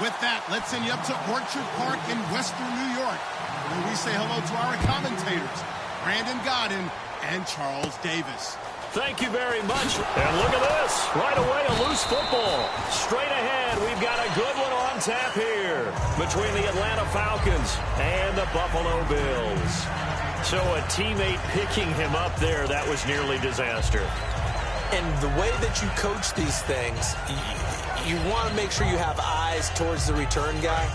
With that, let's send you up to Orchard Park in Western New York, where we say hello to our commentators, Brandon Godden and Charles Davis. Thank you very much. And look at this. Right away, a loose football. Straight ahead, we've got a good one on tap here between the Atlanta Falcons and the Buffalo Bills. So a teammate picking him up there, that was nearly disaster. And the way that you coach these things, you want to make sure you have eyes towards the return guy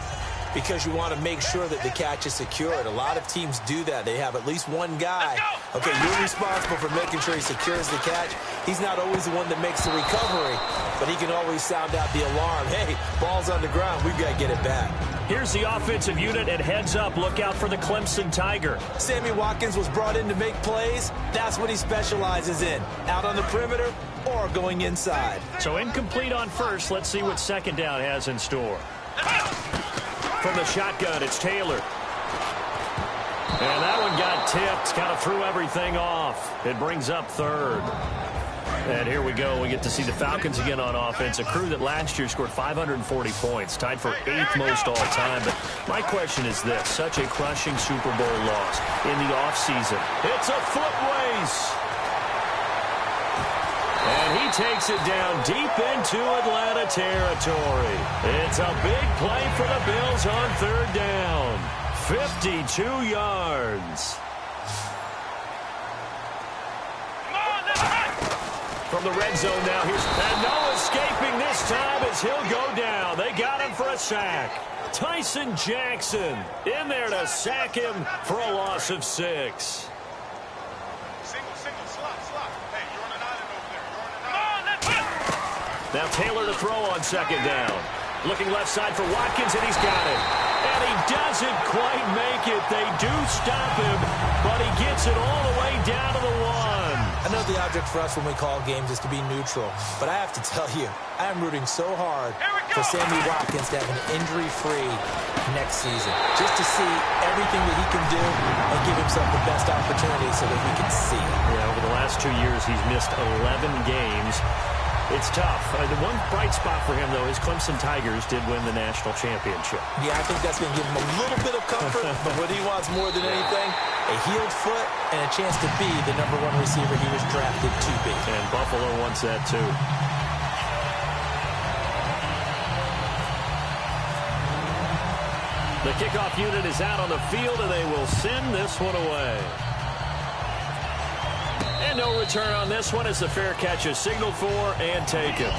because you want to make sure that the catch is secured. A lot of teams do that. They have at least one guy. Okay, you're responsible for making sure he secures the catch. He's not always the one that makes the recovery, but he can always sound out the alarm. Hey, ball's on the ground. We've got to get it back. Here's the offensive unit, and heads up, look out for the Clemson Tiger. Sammy Watkins was brought in to make plays. That's what he specializes in, out on the perimeter or going inside. So incomplete on first. Let's see what second down has in store. From the shotgun, it's Taylor. And that one got tipped, kind of threw everything off. It brings up third. And here we go. We get to see the Falcons again on offense, a crew that last year scored 540 points, tied for 8th most all time. But my question is this, such a crushing Super Bowl loss in the offseason. It's a foot race. And he takes it down deep into Atlanta territory. It's a big play for the Bills on third down. 52 yards. From the red zone now, and no escaping this time as he'll go down. They got him for a sack. Tyson Jackson in there to sack him for a loss of 6. Now Taylor to throw on second down. Looking left side for Watkins, and he's got it. And he doesn't quite make it. They do stop him, but he gets it all the way down to the 1. I know the object for us when we call games is to be neutral, but I have to tell you, I am rooting so hard for Sammy Watkins to have an injury-free next season, just to see everything that he can do and give himself the best opportunity so that we can see it. Yeah, over the last 2 years, he's missed 11 games. It's tough. The one bright spot for him, though, is Clemson Tigers did win the national championship. Yeah, I think that's going to give him a little bit of comfort, but what he wants more than anything, a healed foot and a chance to be the #1 receiver he was drafted to be. And Buffalo wants that, too. The kickoff unit is out on the field, and they will send this one away. And no return on this one as the fair catch is signaled for and taken.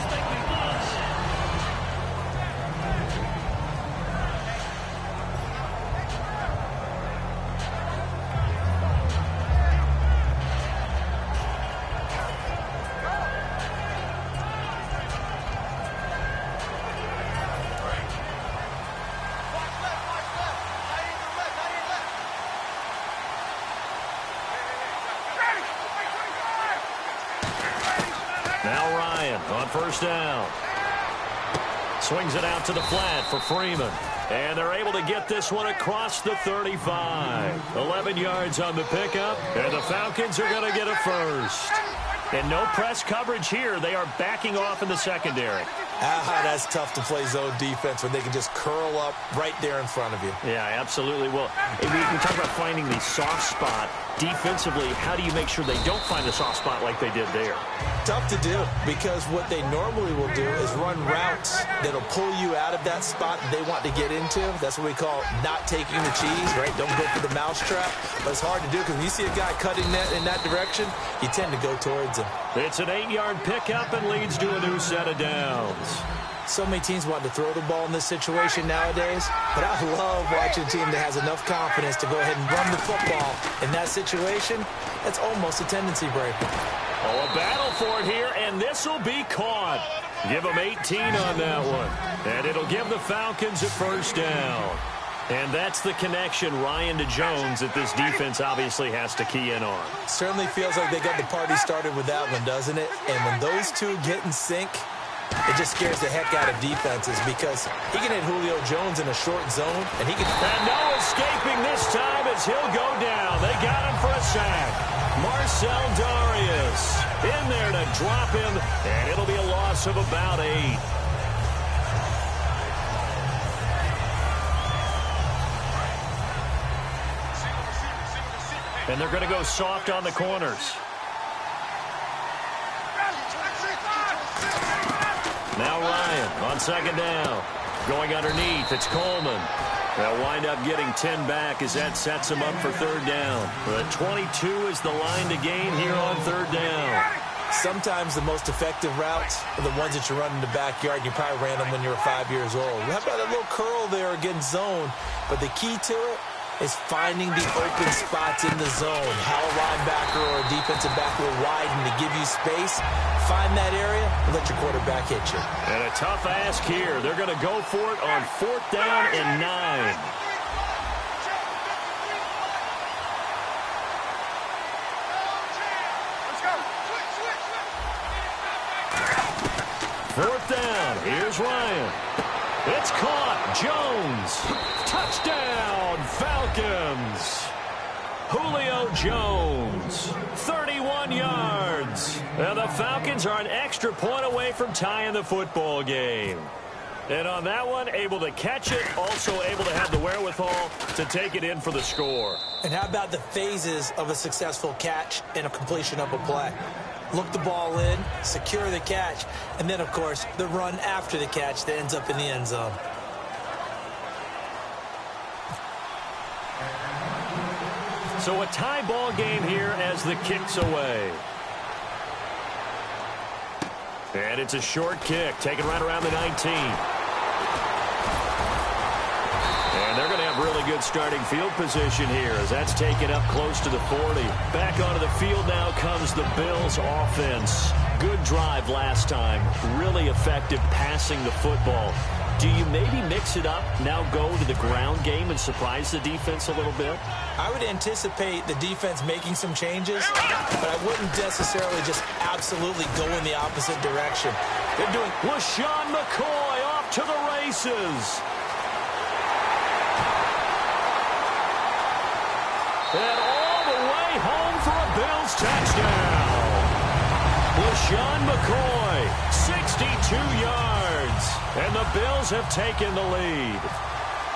Now Ryan on first down. Swings it out to the flat for Freeman. And they're able to get this one across the 35. 11 yards on the pickup. And the Falcons are going to get a first. And no press coverage here. They are backing off in the secondary. That's tough to play zone defense when they can just curl up right there in front of you. Yeah, absolutely. Well, we talk about finding the soft spot. Defensively, how do you make sure they don't find the soft spot like they did there? Tough to do, because what they normally will do is run routes that'll pull you out of that spot that they want to get into. That's what we call not taking the cheese, right? Don't go for the mousetrap. But it's hard to do because when you see a guy cutting that in that direction, you tend to go towards him. It's an 8-yard pickup and leads to a new set of downs. So many teams want to throw the ball in this situation nowadays, but I love watching a team that has enough confidence to go ahead and run the football. In that situation, it's almost a tendency breaker. Oh, a battle for it here, and this will be caught. Give them 18 on that one, and it'll give the Falcons a first down. And that's the connection, Ryan to Jones, that this defense obviously has to key in on. Certainly feels like they got the party started with that one, doesn't it? And when those two get in sync, it just scares the heck out of defenses because he can hit Julio Jones in a short zone, and he can... And no escaping this time as he'll go down. They got him for a sack. Marcel Darius in there to drop him, and it'll be a loss of about 8. And they're going to go soft on the corners. Now Ryan on second down. Going underneath, it's Coleman. They'll wind up getting 10 back as that sets them up for third down. But 22 is the line to gain here on third down. Sometimes the most effective routes are the ones that you run in the backyard, and you probably ran them when you were 5 years old. How about a little curl there against zone? But the key to it is finding the open spots in the zone. How a linebacker or a defensive back will widen to give you space. Find that area and let your quarterback hit you. And a tough ask here. They're going to go for it on 4th down and 9. Fourth down. Here's Ryan. It's caught. Jones. Touchdown, Falcons. Julio Jones, 31 yards. And the Falcons are an extra point away from tying the football game. And on that one, able to catch it, also able to have the wherewithal to take it in for the score. And how about the phases of a successful catch and a completion of a play? Look the ball in, secure the catch, and then, of course, the run after the catch that ends up in the end zone. So a tie ball game here as the kick's away. And it's a short kick, taken right around the 19. And they're going to have really good starting field position here as that's taken up close to the 40. Back onto the field now comes the Bills offense. Good drive last time. Really effective passing the football. Do you maybe mix it up, now go to the ground game and surprise the defense a little bit? I would anticipate the defense making some changes, but I wouldn't necessarily just absolutely go in the opposite direction. They're doing LaShawn McCoy off to the races. And all the way home for a Bills touchdown. LaShawn McCoy, 62 yards. And the Bills have taken the lead.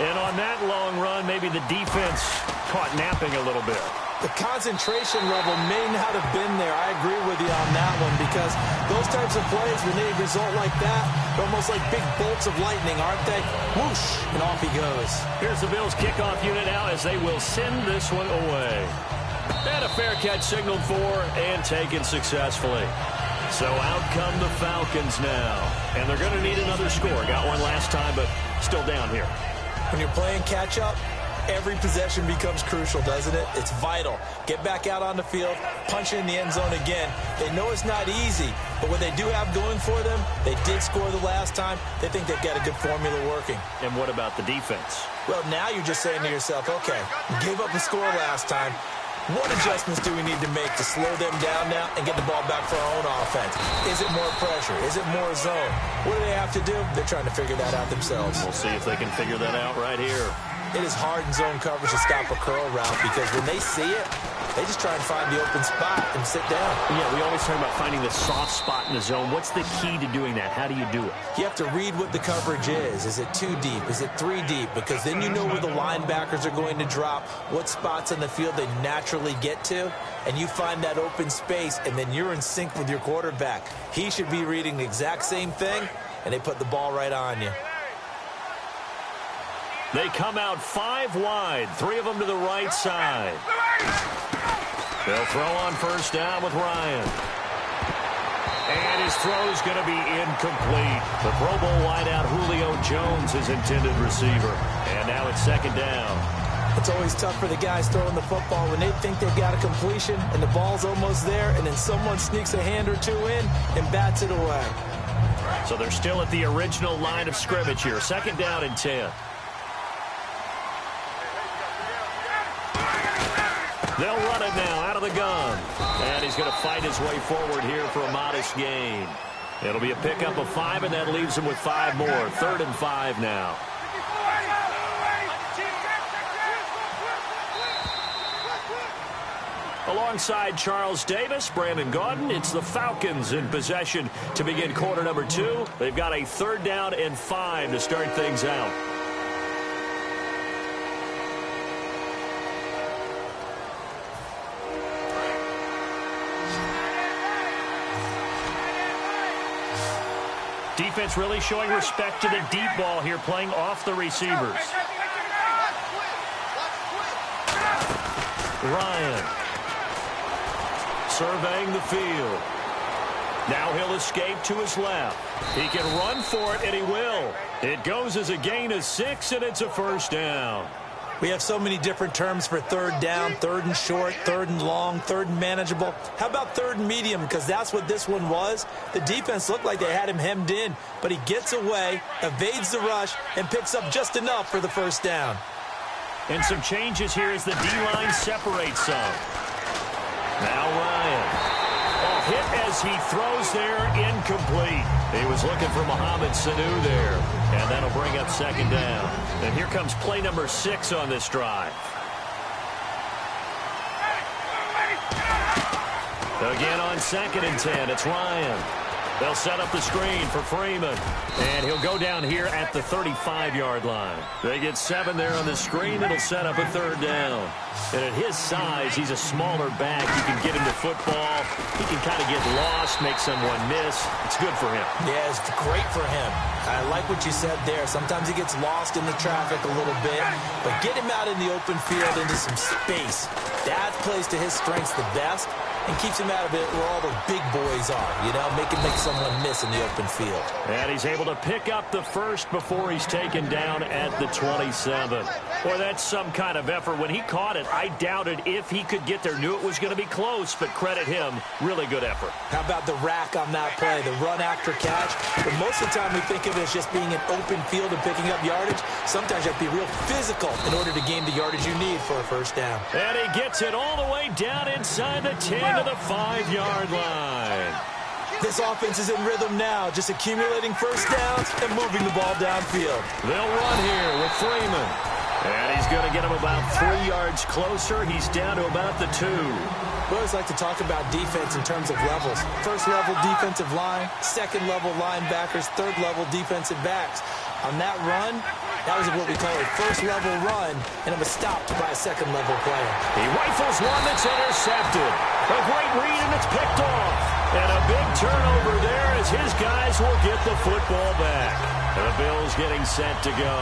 And on that long run, maybe the defense caught napping a little bit. The concentration level may not have been there. I agree with you on that one because those types of plays, when they result like that, they're almost like big bolts of lightning, aren't they? Whoosh, and off he goes. Here's the Bills kickoff unit now as they will send this one away. And a fair catch signaled for and taken successfully. So out come the Falcons now. And they're going to need another score. Got one last time, but still down here. When you're playing catch-up, every possession becomes crucial, doesn't it? It's vital. Get back out on the field, punch it in the end zone again. They know it's not easy, but what they do have going for them, they did score the last time. They think they've got a good formula working. And what about the defense? Well, now you're just saying to yourself, okay, we gave up a score last time. What adjustments do we need to make to slow them down now and get the ball back for our own offense? Is it more pressure? Is it more zone? What do they have to do? They're trying to figure that out themselves. We'll see if they can figure that out right here. It is hard in zone coverage to stop a curl route because when they see it, they just try and find the open spot and sit down. Yeah, we always talk about finding the soft spot in the zone. What's the key to doing that? How do you do it? You have to read what the coverage is. Is it 2 deep? Is it 3 deep? Because then you know where the linebackers are going to drop, what spots on the field they naturally get to, and you find that open space, and then you're in sync with your quarterback. He should be reading the exact same thing, and they put the ball right on you. They come out 5 wide, 3 of them to the right side. They'll throw on first down with Ryan. And his throw's going to be incomplete. The Pro Bowl wideout Julio Jones is intended receiver. And now it's second down. It's always tough for the guys throwing the football when they think they've got a completion and the ball's almost there, and then someone sneaks a hand or two in and bats it away. So they're still at the original line of scrimmage here. Second down and 10. They'll run it now out of the gun. And he's going to fight his way forward here for a modest gain. It'll be a pickup of 5, and that leaves him with 5 more. 3rd and 5 now. Alongside Charles Davis, Brandon Gaudin, it's the Falcons in possession to begin quarter number 2. They've got a 3rd down and 5 to start things out. defense really showing respect to the deep ball here, playing off the receivers. Ryan surveying the field. Now he'll escape to his left. He can run for it, and he will. It goes as a gain of 6, and it's a first down. We have so many different terms for third down, third and short, third and long, third and manageable. How about third and medium? Because that's what this one was. The defense looked like they had him hemmed in, but he gets away, evades the rush, and picks up just enough for the first down. And some changes here as the D-line separates some. Now Ryan. Hit as he throws there, incomplete. He was looking for Mohamed Sanu there, and that'll bring up second down. And here comes play number 6 on this drive. Again on 2nd and 10, it's Ryan. They'll set up the screen for Freeman, and he'll go down here at the 35-yard line. They get 7 there on the screen. It'll set up a third down. And at his size, he's a smaller back. You can get him to football. He can kind of get lost, make someone miss. It's good for him. Yeah, it's great for him. I like what you said there. Sometimes he gets lost in the traffic a little bit, but get him out in the open field into some space. That plays to his strengths the best and keeps him out of it where all the big boys are, you know, make someone miss in the open field. And he's able to pick up the first before he's taken down at the 27. Boy, that's some kind of effort. When he caught it, I doubted if he could get there. Knew it was going to be close, but credit him. Really good effort. How about the rack on that play, the run after catch? But most of the time we think of it as just being an open field and picking up yardage. Sometimes you have to be real physical in order to gain the yardage you need for a first down. And he gets it all the way down inside the 10 to the 5-yard line. This offense is in rhythm now, just accumulating first downs and moving the ball downfield. They'll run here with Freeman. And he's going to get him about 3 yards closer. He's down to about the 2. We always like to talk about defense in terms of levels. First level defensive line, second level linebackers, third level defensive backs. On that run, that was what we call a first level run, and it was stopped by a second level player. He rifles one that's intercepted. A great read, and it's picked off. And a big turnover there as his guys will get the football back. The Bills getting set to go.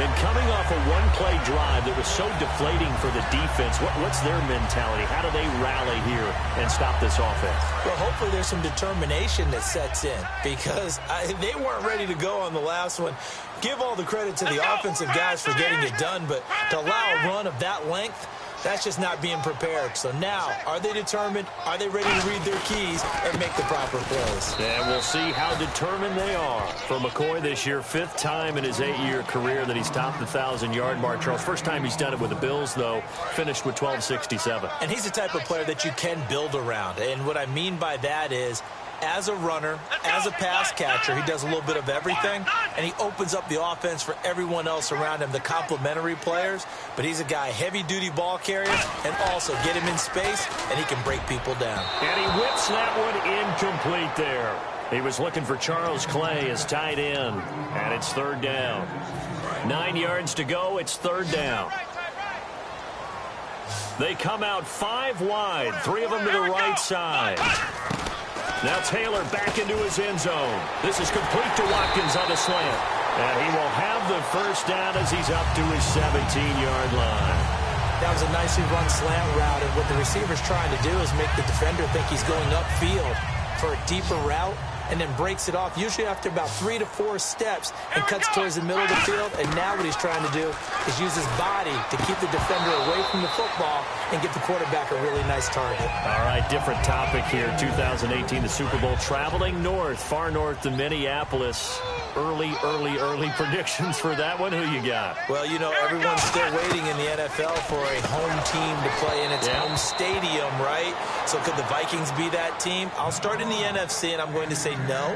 And coming off a one-play drive that was so deflating for the defense, what's their mentality? How do they rally here and stop this offense? Well, hopefully there's some determination that sets in because they weren't ready to go on the last one. Give all the credit to the offensive guys for getting it done, but to allow a run of that length, that's just not being prepared. So now, are they determined? Are they ready to read their keys and make the proper plays? And we'll see how determined they are. For McCoy this year, 5th time in his 8-year career that he's topped the 1,000-yard mark. Charles, first time he's done it with the Bills, though, finished with 1,267. And he's the type of player that you can build around. And what I mean by that is, as a runner, as a pass catcher, he does a little bit of everything, and he opens up the offense for everyone else around him, the complementary players. But he's a guy, heavy-duty ball carrier, and also get him in space, and he can break people down. And he whips that one incomplete there. He was looking for Charles Clay as tight end, and it's 3rd down. 9 yards to go, it's 3rd down. They come out 5 wide, 3 of them to the right side. Now Taylor back into his end zone. This is complete to Watkins on the slant. And he will have the first down as he's up to his 17-yard line. That was a nicely run slant route, and what the receiver's trying to do is make the defender think he's going upfield for a deeper route, and then breaks it off, usually after about 3 to 4 steps, and cuts towards the middle of the field. And now what he's trying to do is use his body to keep the defender away from the football and give the quarterback a really nice target. All right, different topic here. 2018, the Super Bowl, traveling north, far north to Minneapolis. Early predictions for that one. Who you got? Well, you know, everyone's still waiting in the NFL for a home team to play in its home stadium, right? So could the Vikings be that team? I'll start in the NFC, and I'm going to say no.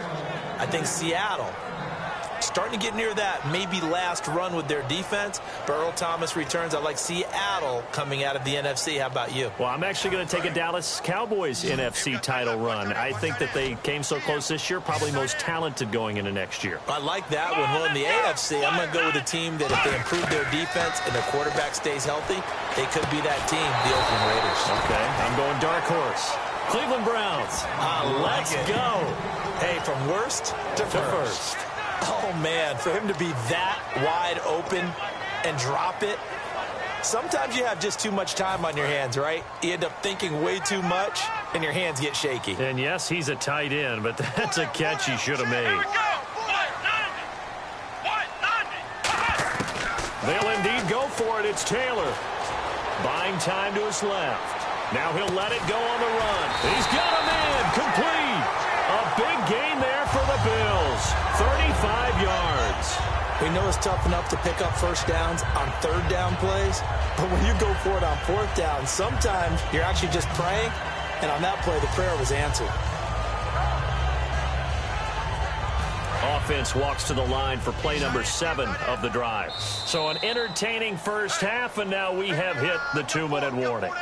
I think Seattle, starting to get near that maybe last run with their defense. But Earl Thomas returns. I like Seattle coming out of the NFC. How about you? Well, I'm actually going to take a Dallas Cowboys NFC title run. I think that they came so close this year, probably most talented going into next year. I like that one. Well, in the AFC, I'm going to go with a team that if they improve their defense and their quarterback stays healthy, they could be that team, the Oakland Raiders. Okay, I'm going dark horse. Cleveland Browns. Let's go. Hey, from worst to first. Oh, man, for him to be that wide open and drop it. Sometimes you have just too much time on your hands, right? You end up thinking way too much, and your hands get shaky. And, yes, he's a tight end, but that's a catch he should have made. They'll indeed go for it. It's Taylor. Buying time to his left. Now he'll let it go on the run. He's got him in. Complete. A big gain there for the Bills. 35 yards. We know it's tough enough to pick up first downs on third down plays, but when you go for it on fourth down, sometimes you're actually just praying, and on that play, the prayer was answered. Offense walks to the line for play number 7 of the drive. So an entertaining first half, and now we have hit the 2-minute warning.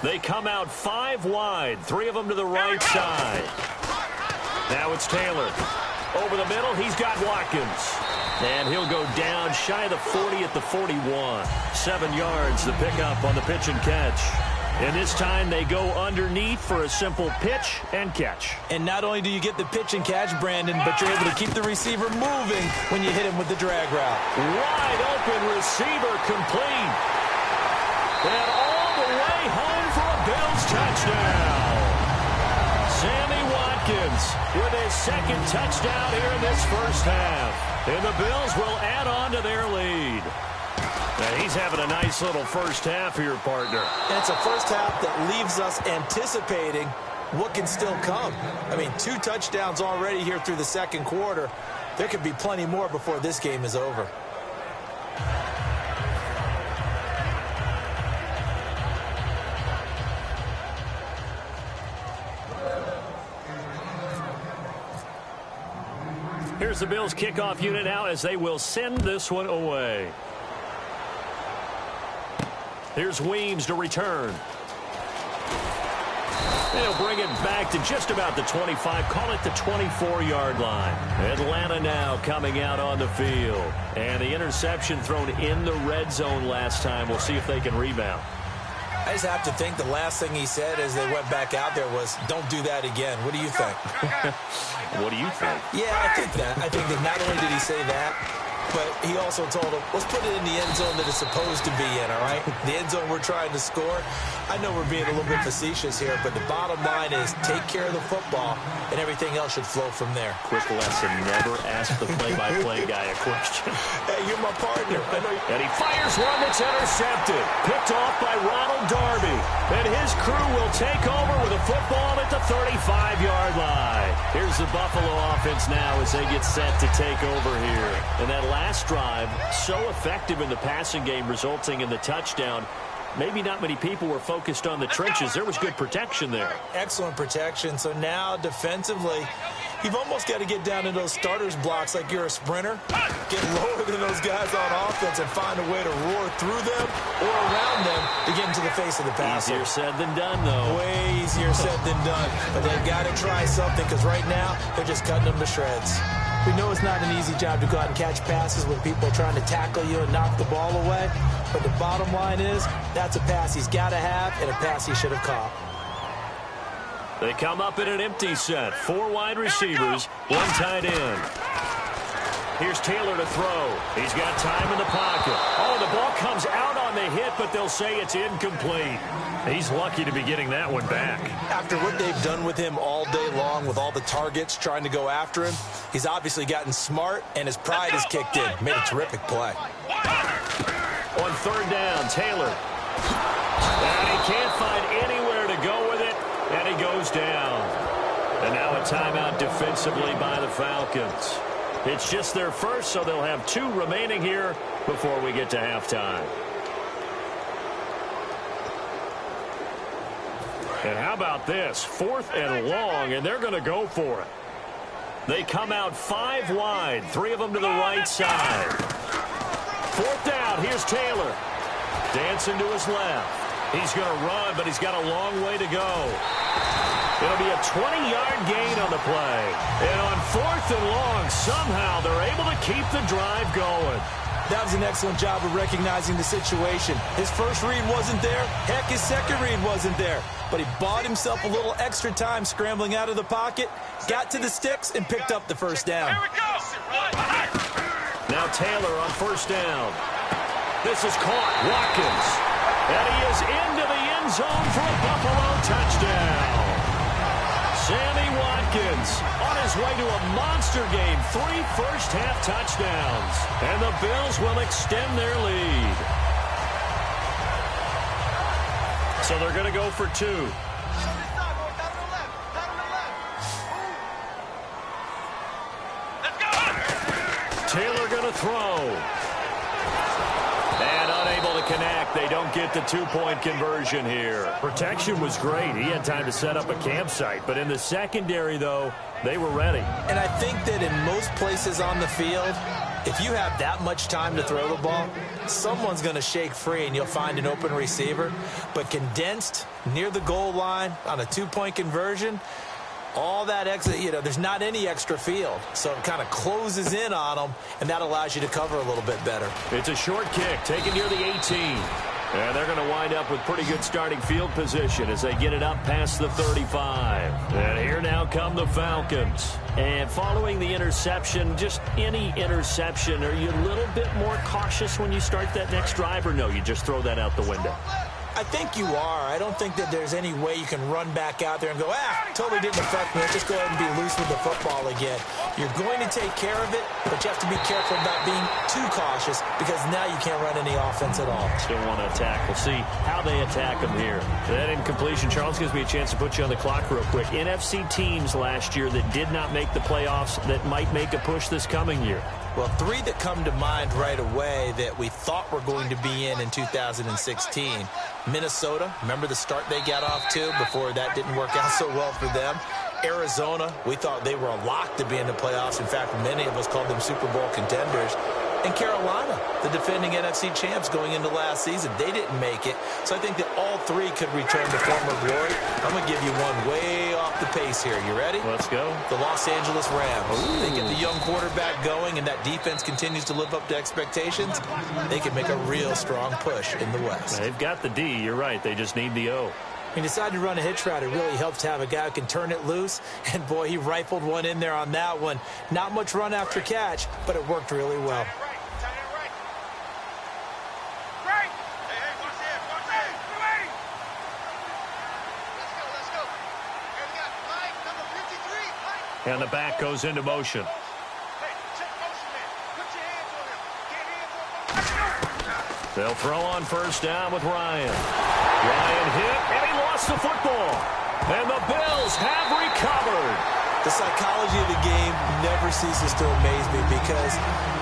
They come out 5 wide, 3 of them to the right side. Now it's Taylor. Over the middle, he's got Watkins. And he'll go down shy of the 40 at the 41. 7 yards the pickup on the pitch and catch. And this time they go underneath for a simple pitch and catch. And not only do you get the pitch and catch, Brandon, but you're able to keep the receiver moving when you hit him with the drag route. Wide open receiver complete. And all the way home for a Bills touchdown. Sammy Watkins with his second touchdown here in this first half. And the Bills will add on to their lead. Now he's having a nice little first half here, partner. And it's a first half that leaves us anticipating what can still come. I mean, 2 touchdowns already here through the second quarter. There could be plenty more before this game is over. Here's the Bills kickoff unit now as they will send this one away. Here's Weems to return. They'll bring it back to just about the 25, call it the 24-yard line. Atlanta now coming out on the field. And the interception thrown in the red zone last time. We'll see if they can rebound. I just have to think the last thing he said as they went back out there was, don't do that again. What do you think? What do you think? Yeah, I think that. I think that not only did he say that, but he also told him, let's put it in the end zone that it's supposed to be in, all right? The end zone we're trying to score. I know we're being a little bit facetious here, but the bottom line is take care of the football, and everything else should flow from there. Quick lesson, never ask the play-by-play guy a question. Hey, you're my partner. I know and he fires one that's intercepted. Picked off by Ronald Darby. And his crew will take over with a football at the 35-yard line. Here's the Buffalo offense now as they get set to take over here. And that last drive, so effective in the passing game, resulting in the touchdown. Maybe not many people were focused on the trenches. There was good protection there. Excellent protection. So now defensively, you've almost got to get down in those starters blocks like you're a sprinter. Get lower than those guys on offense and find a way to roar through them or around them to get into the face of the passer. Easier said than done, though. Way easier said than done. But they've got to try something because right now they're just cutting them to shreds. We know it's not an easy job to go out and catch passes when people are trying to tackle you and knock the ball away. But the bottom line is that's a pass he's got to have and a pass he should have caught. They come up in an empty set. 4 wide receivers, 1 tight end. Here's Taylor to throw. He's got time in the pocket. Oh, the ball comes out on the hit, but they'll say it's incomplete. He's lucky to be getting that one back. After what they've done with him all day long with all the targets trying to go after him, he's obviously gotten smart, and his pride has kicked in. Made a terrific play. On 3rd down, Taylor. And he can't find anywhere to go with it, and he goes down. And now a timeout defensively by the Falcons. It's just their first, so they'll have 2 remaining here before we get to halftime. And how about this? 4th and long, and they're going to go for it. They come out 5 wide, 3 of them to the right side. 4th down, here's Taylor. Dancing to his left. He's going to run, but he's got a long way to go. It'll be a 20-yard gain on the play. And on 4th and long, somehow they're able to keep the drive going. That was an excellent job of recognizing the situation. His first read wasn't there. Heck, his second read wasn't there. But he bought himself a little extra time scrambling out of the pocket, got to the sticks, and picked up the first down. Here we go. Now Taylor on first down. This is caught. Watkins. And he is into the end zone for a Buffalo touchdown. Sammy Watkins on his way to a monster game. 3 first-half touchdowns. And the Bills will extend their lead. So they're going to go for 2. Taylor going to throw. And unable to connect. They don't get the 2-point conversion here. Protection was great. He had time to set up a campsite. But in the secondary, though, they were ready. And I think that in most places on the field, if you have that much time to throw the ball, someone's going to shake free and you'll find an open receiver. But condensed near the goal line on a 2-point conversion, all that extra, there's not any extra field. So it kind of closes in on them, and that allows you to cover a little bit better. It's a short kick taken near the 18. And they're going to wind up with pretty good starting field position as they get it up past the 35. And here now come the Falcons. And following the interception, just any interception, are you a little bit more cautious when you start that next drive, or no, you just throw that out the window? I think you are. I don't think that there's any way you can run back out there and go, totally didn't affect me. Just go ahead and be loose with the football again. You're going to take care of it, but you have to be careful about being too cautious because now you can't run any offense at all. Still want to attack. We'll see how they attack them here. That incompletion, Charles, gives me a chance to put you on the clock real quick. NFC teams last year that did not make the playoffs that might make a push this coming year. Well, 3 that come to mind right away that we thought were going to be in 2016. Minnesota, remember the start they got off to before that didn't work out so well for them. Arizona, we thought they were a lock to be in the playoffs. In fact, many of us called them Super Bowl contenders. And Carolina, the defending NFC champs going into last season, they didn't make it. So I think that all 3 could return to former glory. I'm going to give you one way off the pace here. You ready? Let's go. The Los Angeles Rams. Ooh. They get the young quarterback going, and that defense continues to live up to expectations. They can make a real strong push in the West. They've got the D. You're right. They just need the O. He decided to run a hitch route. It really helps to have a guy who can turn it loose. And, boy, he rifled one in there on that one. Not much run after catch, but it worked really well. And the back goes into motion. They'll throw on first down with Ryan. Ryan hit, and he lost the football. And the Bills have recovered. The psychology of the game never ceases to amaze me because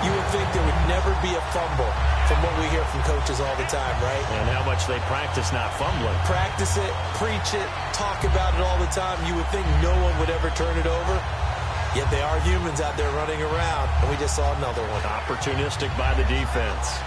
you would think there would never be a fumble from what we hear from coaches all the time, right? And how much they practice not fumbling. Practice it, preach it, talk about it all the time. You would think no one would ever turn it over. Yet they are humans out there running around, and we just saw another one. Opportunistic by the defense.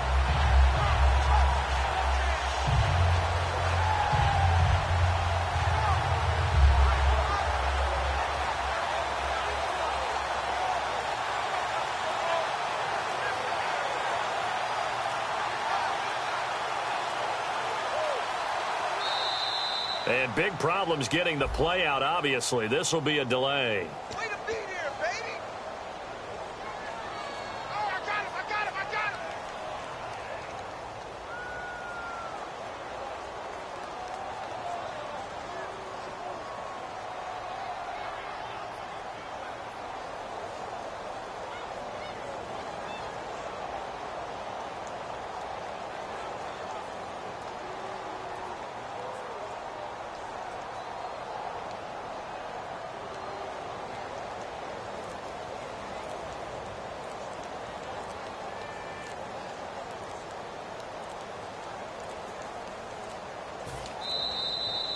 And big problems getting the play out, obviously. This will be a delay. Way to be there, baby. Oh, I got him.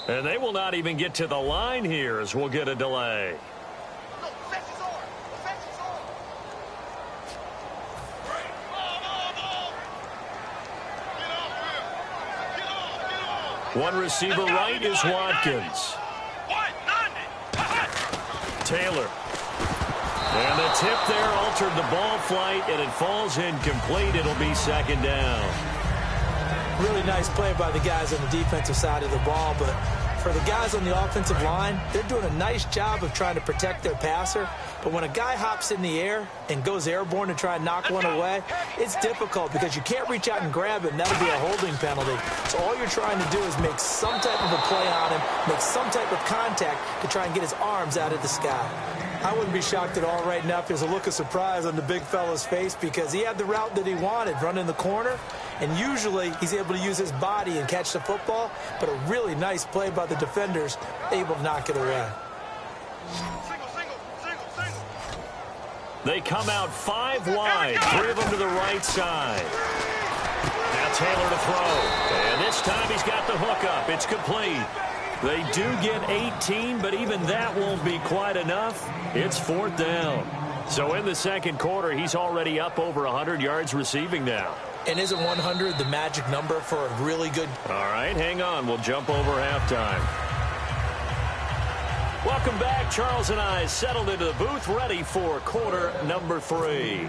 And they will not even get to the line here as we'll get a delay. One receiver right is Watkins. Taylor. And the tip there altered the ball flight, and it falls incomplete. It'll be second down. Really nice play by the guys on the defensive side of the ball, but for the guys on the offensive line, they're doing a nice job of trying to protect their passer. But when a guy hops in the air and goes airborne to try and knock one away, it's difficult because you can't reach out and grab him. That'll be a holding penalty. So all you're trying to do is make some type of a play on him, make some type of contact to try and get his arms out of the sky. I wouldn't be shocked at all right now if there's a look of surprise on the big fella's face because he had the route that he wanted, running the corner, and usually he's able to use his body and catch the football, but a really nice play by the defenders, able to knock it away. They come out 5 wide, 3 of them to the right side. Now Taylor to throw, and this time he's got the hook up. It's complete. They do get 18, but even that won't be quite enough. It's 4th down. So in the second quarter, he's already up over 100 yards receiving now. And isn't 100 the magic number for a really good... All right, hang on. We'll jump over halftime. Welcome back. Charles and I settled into the booth, ready for quarter number 3.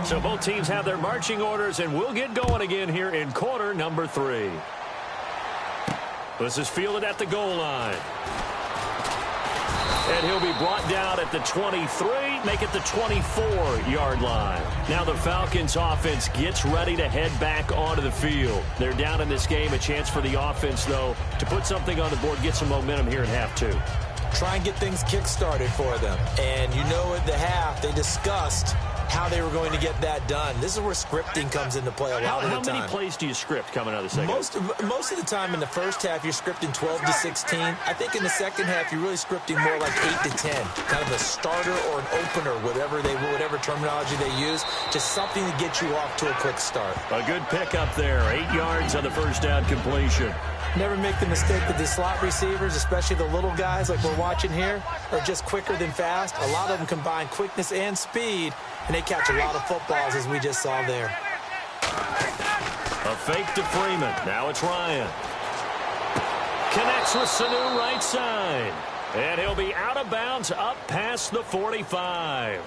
So both teams have their marching orders, and we'll get going again here in quarter number 3. This is fielded at the goal line. And he'll be brought down at the 23, make it the 24-yard line. Now the Falcons offense gets ready to head back onto the field. They're down in this game. A chance for the offense, though, to put something on the board, get some momentum here in half 2. Try and get things kick-started for them. And you know at the half, they discussed how they were going to get that done. This is where scripting comes into play a lot of the time. How many plays do you script coming out of the second? Most of the time in the first half, you're scripting 12 to 16. I think in the second half, you're really scripting more like 8 to 10. Kind of a starter or an opener, whatever terminology they use. Just something to get you off to a quick start. A good pickup there. 8 yards on the first down completion. Never make the mistake that the slot receivers, especially the little guys like we're watching here, are just quicker than fast. A lot of them combine quickness and speed, and they catch a lot of footballs, as we just saw there. A fake to Freeman. Now it's Ryan. Connects with Sanu right side. And he'll be out of bounds up past the 45.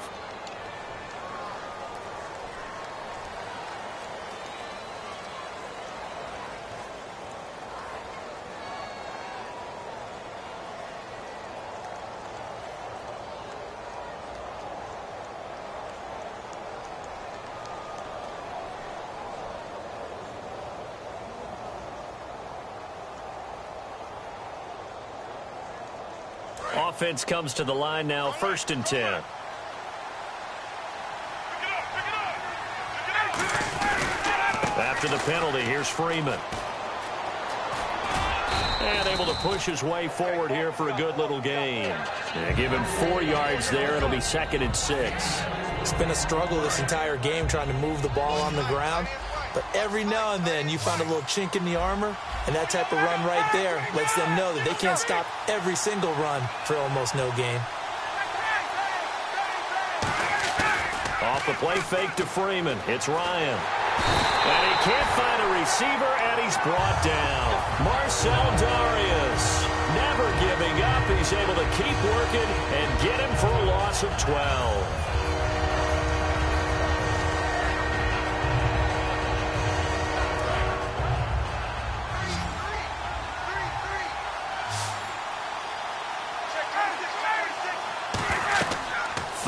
Offense comes to the line now, 1st and 10. After the penalty, here's Freeman. And able to push his way forward here for a good little gain. And give him 4 yards there. It'll be 2nd and 6. It's been a struggle this entire game trying to move the ball on the ground. But every now and then you find a little chink in the armor, and that type of run right there lets them know that they can't stop every single run for almost no gain. Off the play fake to Freeman. It's Ryan. And he can't find a receiver, and he's brought down. Marcel Darius, never giving up. He's able to keep working and get him for a loss of 12.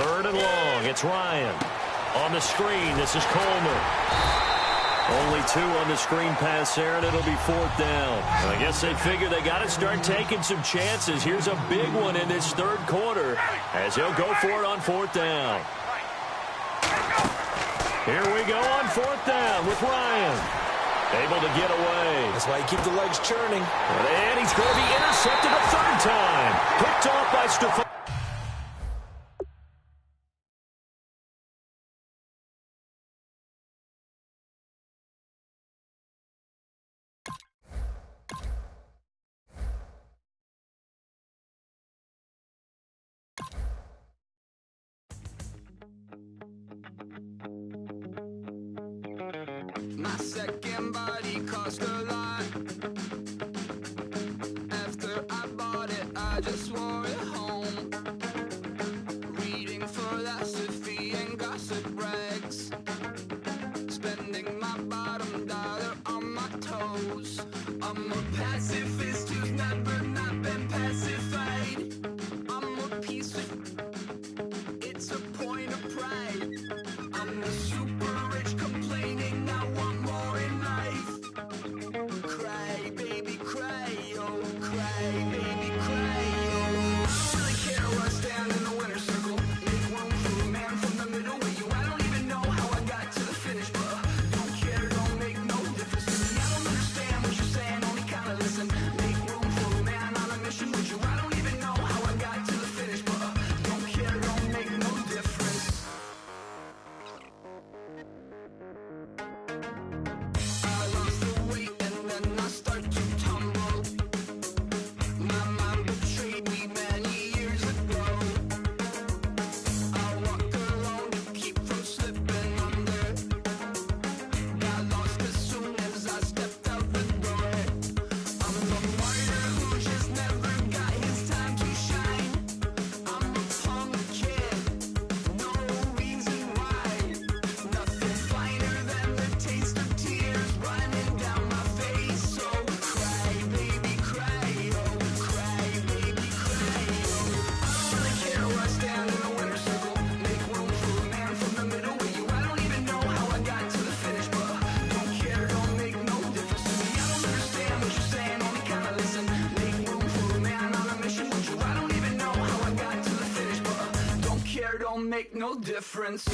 Third and long. It's Ryan. On the screen, this is Coleman. Only 2 on the screen pass there, and it'll be 4th down. I guess they figure they got to start taking some chances. Here's a big one in this 3rd quarter as he'll go for it on 4th down. Here we go on 4th down with Ryan. Able to get away. That's why you keep the legs churning. And he's going to be intercepted a 3rd time. Picked off by Stephon. My second body cost a lot. After I bought it, I just wore it home. Reading philosophy and gossip rags. Spending my bottom dollar on my toes. I'm a pacifist who's never not been pacified. I'm a piece of... It's a point of pride. I'm the super rich complaining I want more in life. Cry, baby, cry, oh, cry, baby, cry, oh. I don't really care where I stand in the winner's circle. Make room for a man from the middle with you. I don't even know how I got to the finish, but don't care, don't make no difference to me. I don't understand what you're saying, only kinda listen. Make room for a man on a mission with you. I don't even know how I got to the finish, but don't care, don't make no difference. I lost the weight and then I start to tumble. My mind betrayed me many years ago. I walk alone to keep from slipping under. Got lost as soon as I stepped out the door. I'm a martyr who just never got his time to shine. I'm a punk kid, no reason why. Nothing finer than the taste of tears running down my face. So cry, baby, cry, oh, cry, baby, cry, oh. I don't really care where I stand in the winner's circle. Make room for a man from the middle with you. I don't even know how I got to the finish, but don't care, don't make no difference to me. I don't understand what you're saying, only kinda listen. Make room for a man on a mission with you. I don't even know how I got to the finish, but don't care, don't make no difference.